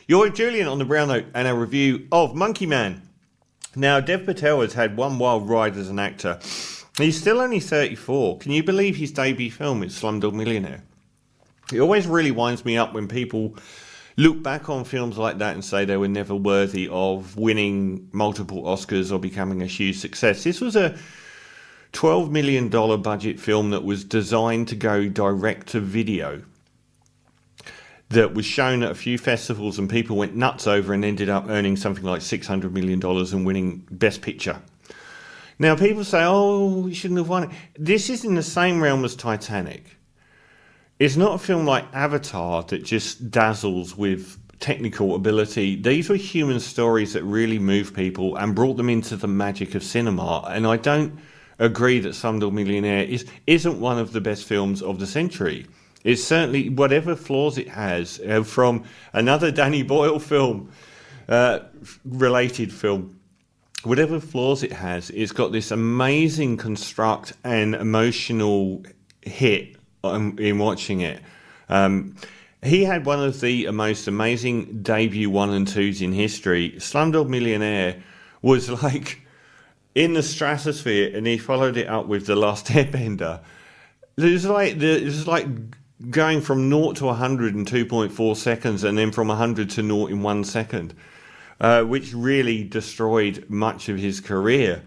You're with Julian on the Brown Note and a review of Monkey Man. Now, Dev Patel has had one wild ride as an actor. He's still only 34. Can you believe his debut film is Slumdog Millionaire? It always really winds me up when people look back on films like that and say they were never worthy of winning multiple Oscars or becoming a huge success. This was a $12 million budget film that was designed to go direct to video, that was shown at a few festivals and people went nuts over and ended up earning something like $600 million and winning Best Picture. Now, people say, oh, we shouldn't have won it. This is in the same realm as Titanic. It's not a film like Avatar that just dazzles with technical ability. These were human stories that really moved people and brought them into the magic of cinema. And I don't agree that Slumdog Millionaire isn't one of the best films of the century. It's certainly, whatever flaws it has, from another Danny Boyle film, related film, whatever flaws it has, it's got this amazing construct and emotional hit in watching it. He had one of the most amazing debut 1 and 2s in history. Slumdog Millionaire was like in the stratosphere, and he followed it up with The Last Airbender. It was like going from 0 to 100 in 2.4 seconds, and then from 100 to 0 in 1 second, which really destroyed much of his career.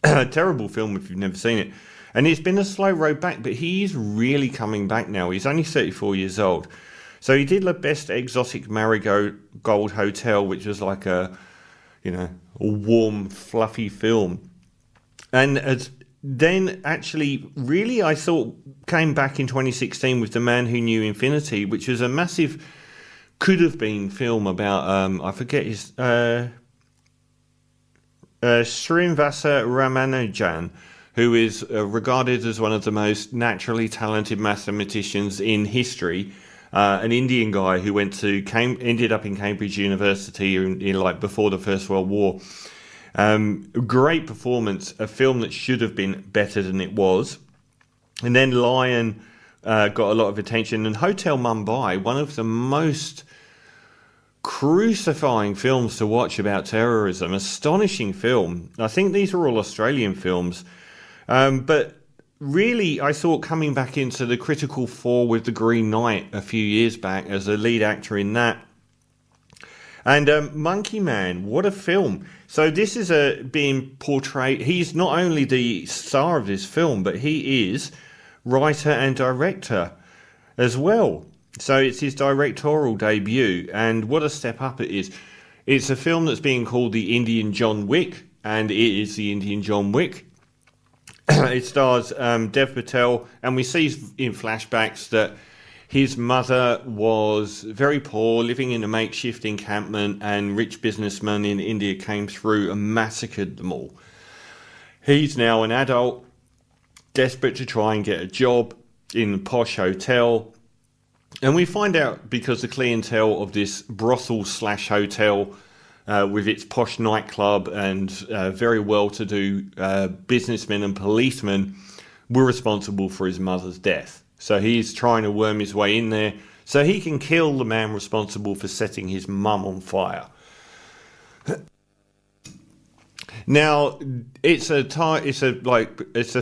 A terrible film if you've never seen it. And it's been a slow road back, but he's really coming back now. He's only 34 years old. So he did the Best Exotic Marigold Hotel, which was like a warm, fluffy film. And then actually, really, I thought, came back in 2016 with The Man Who Knew Infinity, which was a massive, could have been film about, I forget his, Srinivasa Ramanujan, who is regarded as one of the most naturally talented mathematicians in history, an Indian guy who ended up in Cambridge University in before the First World War. Great performance, a film that should have been better than it was. And then Lion got a lot of attention, and Hotel Mumbai, one of the most crucifying films to watch about terrorism, astonishing film. I think these are all Australian films, but really I thought coming back into the critical fore with The Green Knight a few years back as a lead actor in that. And Monkey Man, what a film. So this is being portrayed. He's not only the star of this film, but he is writer and director as well. So it's his directorial debut, and what a step up it is. It's a film that's being called the Indian John Wick, and it is the Indian John Wick. It stars Dev Patel, and we see in flashbacks that his mother was very poor, living in a makeshift encampment, and rich businessmen in India came through and massacred them all. He's now an adult, desperate to try and get a job in a posh hotel. And we find out, because the clientele of this brothel/hotel, with its posh nightclub and very well-to-do businessmen and policemen, were responsible for his mother's death. So he's trying to worm his way in there so he can kill the man responsible for setting his mum on fire. Now, it's a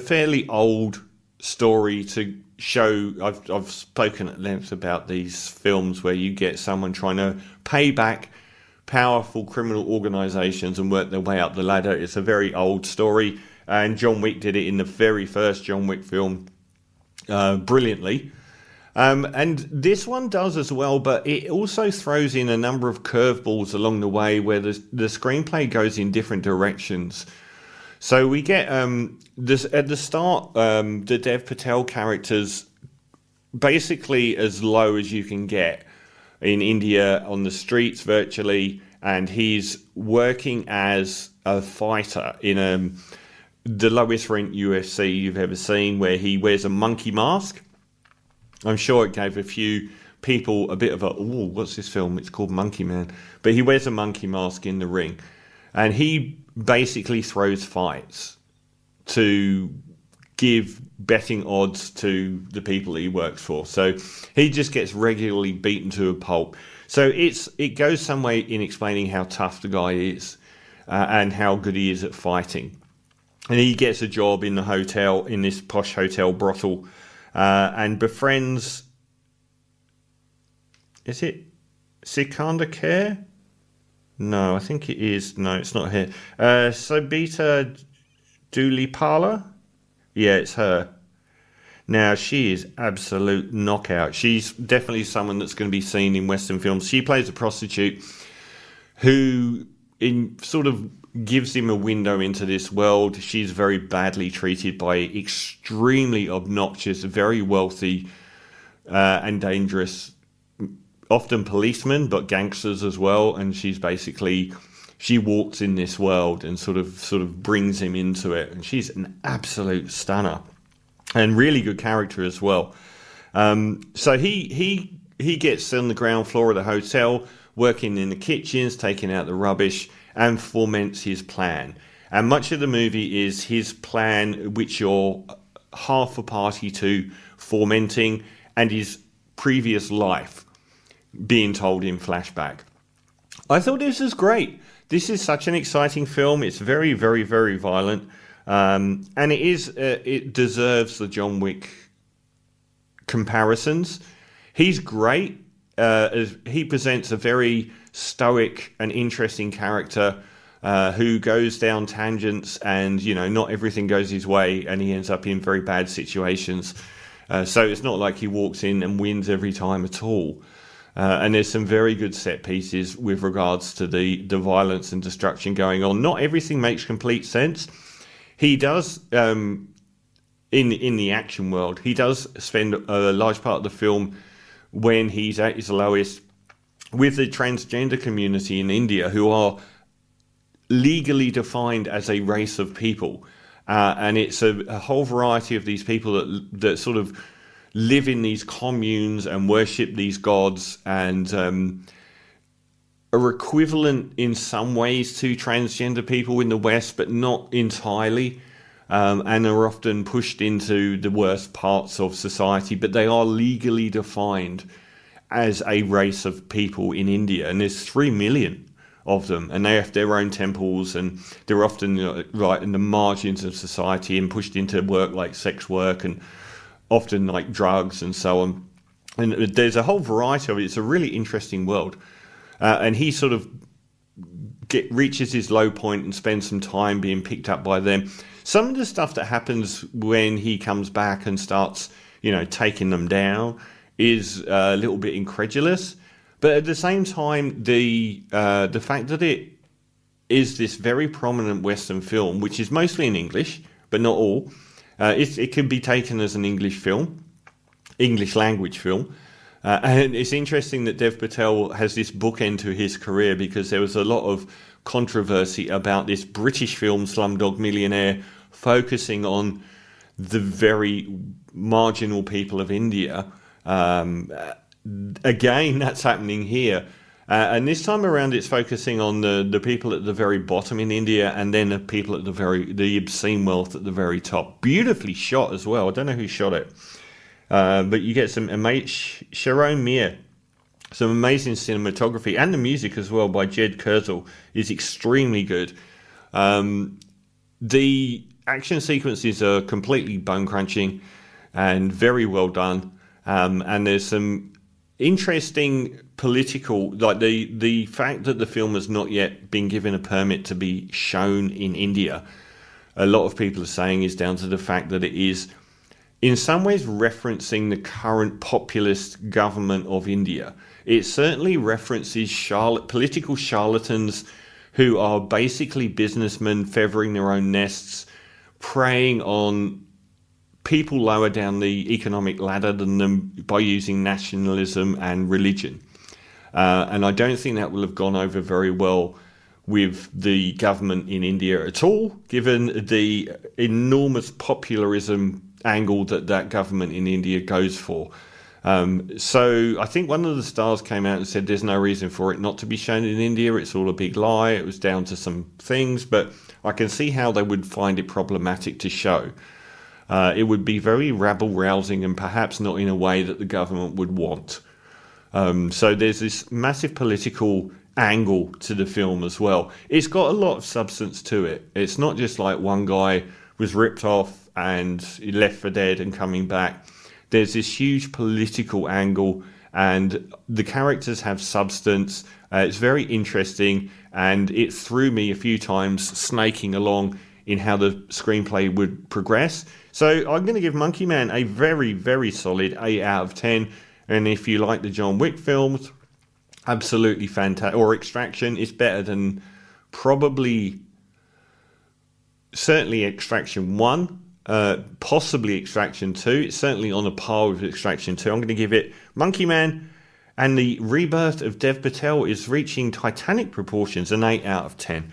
fairly old story to show. I've spoken at length about these films where you get someone trying to pay back powerful criminal organisations and work their way up the ladder. It's a very old story, and John Wick did it in the very first John Wick film brilliantly. And this one does as well, but it also throws in a number of curveballs along the way where the screenplay goes in different directions. So we get this at the start, the Dev Patel character's basically as low as you can get in India on the streets virtually, and he's working as a fighter in the lowest rent UFC you've ever seen, where he wears a monkey mask. I'm sure it gave a few people a bit of ooh, what's this film? It's called Monkey Man. But he wears a monkey mask in the ring, and he basically throws fights to give betting odds to the people he works for. So he just gets regularly beaten to a pulp. So it goes some way in explaining how tough the guy is and how good he is at fighting. And he gets a job in the hotel, in this posh hotel brothel, and befriends. Is it Sikandar Kher? No, I think it is. No, it's not here. Sabita Doolipala? Yeah, it's her. Now, she is absolute knockout. She's definitely someone that's going to be seen in Western films. She plays a prostitute who sort of gives him a window into this world. She's very badly treated by extremely obnoxious, very wealthy and dangerous, often policemen, but gangsters as well. And she walks in this world and sort of brings him into it. And she's an absolute stunner and really good character as well. So he gets on the ground floor of the hotel, working in the kitchens, taking out the rubbish, and foments his plan. And much of the movie is his plan, which you're half a party to fomenting, and his previous life being told in flashback. I thought this was great. This is such an exciting film. It's very, very, very violent. And it deserves the John Wick comparisons. He's great. He presents a very stoic and interesting character who goes down tangents, and not everything goes his way, and he ends up in very bad situations. So it's not like he walks in and wins every time at all. And there's some very good set pieces with regards to the violence and destruction going on. Not everything makes complete sense. He does, in the action world, he does spend a large part of the film when he's at his lowest with the transgender community in India, who are legally defined as a race of people. And it's a whole variety of these people that sort of live in these communes and worship these gods, and are equivalent in some ways to transgender people in the West, but not entirely, and are often pushed into the worst parts of society. But they are legally defined as a race of people in India, and there's 3 million of them, and they have their own temples, and they're often right in the margins of society and pushed into work like sex work and often like drugs and so on. And there's a whole variety of it. It's a really interesting world. And he sort of reaches his low point and spends some time being picked up by them. Some of the stuff that happens when he comes back and starts, taking them down is a little bit incredulous. But at the same time, the fact that it is this very prominent Western film, which is mostly in English, but not all, it can be taken as an English language film. And it's interesting that Dev Patel has this bookend to his career, because there was a lot of controversy about this British film, Slumdog Millionaire, focusing on the very marginal people of India. Again, that's happening here. And this time around, it's focusing on the people at the very bottom in India, and then the people at the obscene wealth at the very top. Beautifully shot as well. I don't know who shot it. But you get some Sharon Mir, some amazing cinematography, and the music as well by Jed Kurzel is extremely good. The action sequences are completely bone crunching and very well done. And there's some interesting political, like the fact that the film has not yet been given a permit to be shown in India. A lot of people are saying is down to the fact that it is in some ways referencing the current populist government of India. It certainly references political charlatans who are basically businessmen feathering their own nests, preying on people lower down the economic ladder than them by using nationalism and religion. And I don't think that will have gone over very well with the government in India at all, given the enormous popularism angle that government in India goes for. So I think one of the stars came out and said there's no reason for it not to be shown in India. It's all a big lie. It was down to some things, but I can see how they would find it problematic to show. It would be very rabble-rousing and perhaps not in a way that the government would want. So there's this massive political angle to the film as well. It's got a lot of substance to it. It's not just like one guy was ripped off and he left for dead and coming back. There's this huge political angle, and the characters have substance. It's very interesting, and it threw me a few times snaking along in how the screenplay would progress. So I'm going to give Monkey Man a very, very solid 8 out of 10. And if you like the John Wick films, absolutely fantastic. Or Extraction, it's better than certainly Extraction 1, possibly Extraction 2. It's certainly on a par with Extraction 2. I'm going to give it Monkey Man, and the rebirth of Dev Patel is reaching titanic proportions, an 8 out of 10.